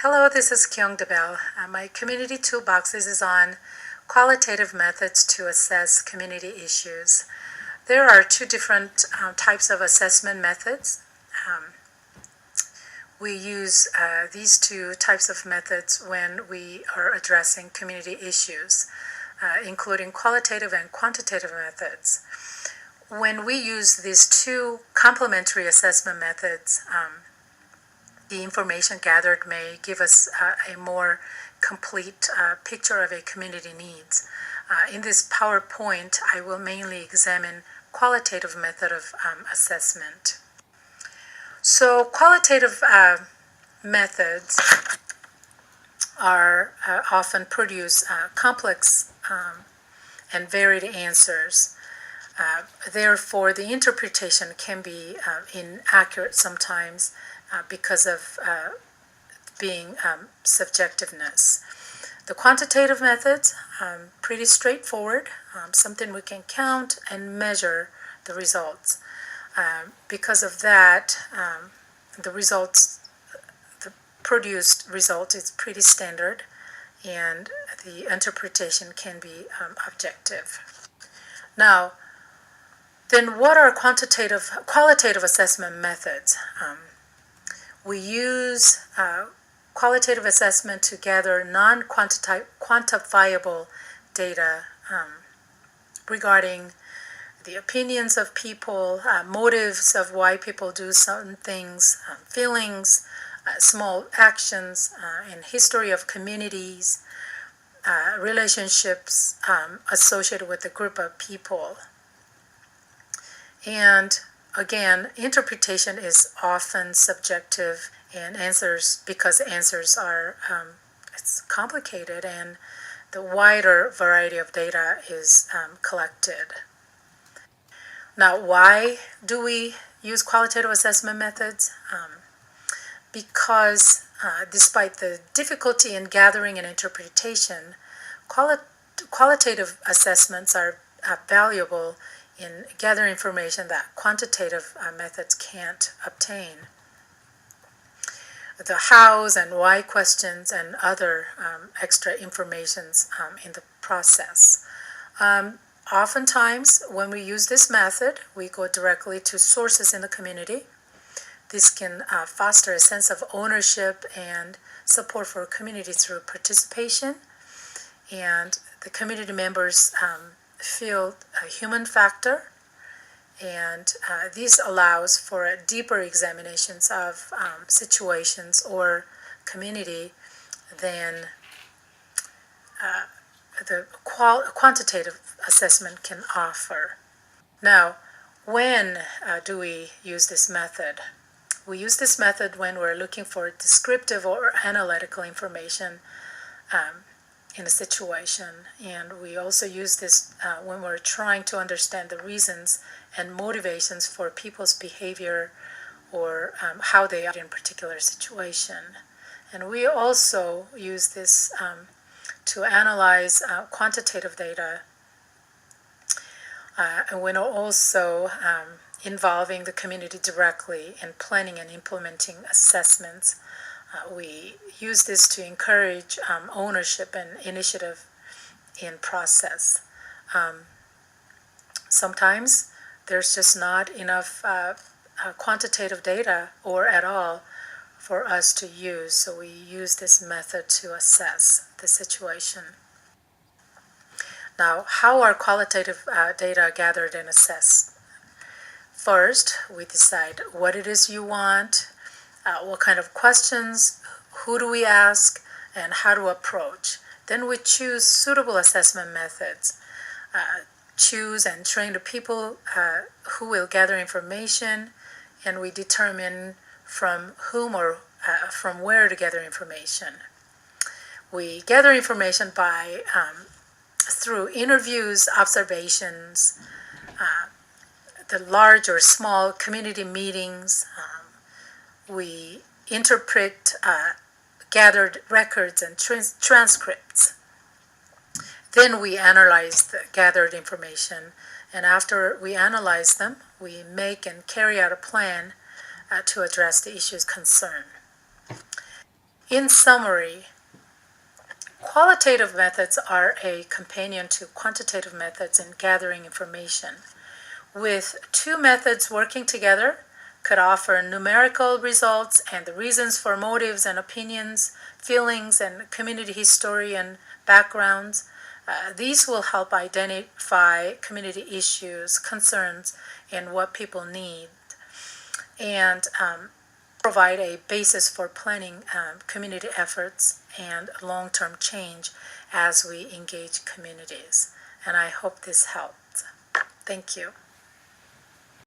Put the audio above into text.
Hello, this is Kyung Debel. My community toolboxes is on qualitative methods to assess community issues. There are two different types of assessment methods. Um, we use these two types of methods when we are addressing community issues, including qualitative and quantitative methods. When we use these two complementary assessment methods, the information gathered may give us a more complete picture of a community needs. In this PowerPoint, I will mainly examine qualitative method of assessment. So qualitative methods are often produce complex and varied answers. Therefore, the interpretation can be inaccurate sometimes because of being subjectiveness. The quantitative methods, pretty straightforward, something we can count and measure the results. Because of that, the produced result is pretty standard, and the interpretation can be objective. Now, then what are qualitative assessment methods? We use qualitative assessment to gather non-quantifiable data regarding the opinions of people, motives of why people do certain things, feelings, small actions, and history of communities, relationships associated with a group of people. And again, interpretation is often subjective, and because answers are it's complicated, and the wider variety of data is collected. Now, why do we use qualitative assessment methods? Because despite the difficulty in gathering and interpretation, qualitative assessments are valuable in gathering information that quantitative methods can't obtain. The hows and why questions and other extra informations in the process. Oftentimes, when we use this method, we go directly to sources in the community. This can foster a sense of ownership and support for community through participation, and the community members feel a human factor, and this allows for deeper examinations of situations or community than the quantitative assessment can offer. Now, when do we use this method? We use this method when we're looking for descriptive or analytical information in a situation, and we also use this when we're trying to understand the reasons and motivations for people's behavior or how they are in a particular situation. And we also use this to analyze quantitative data, and when also involving the community directly in planning and implementing assessments. We use this to encourage ownership and initiative in process. Sometimes there's just not enough quantitative data or at all for us to use, so we use this method to assess the situation. Now, how are qualitative data gathered and assessed? First, we decide what it is you want, what kind of questions, who do we ask, and how to approach. Then we choose suitable assessment methods, choose and train the people who will gather information, and we determine from whom or from where to gather information. We gather information by through interviews, observations, the large or small community meetings. We interpret gathered records and transcripts. Then we analyze the gathered information, and after we analyze them, we make and carry out a plan to address the issues concerned. In summary, qualitative methods are a companion to quantitative methods in gathering information. With two methods working together, could offer numerical results and the reasons for motives and opinions, feelings and community history and backgrounds. These will help identify community issues, concerns, and what people need, and provide a basis for planning community efforts and long-term change as we engage communities. And I hope this helped. Thank you.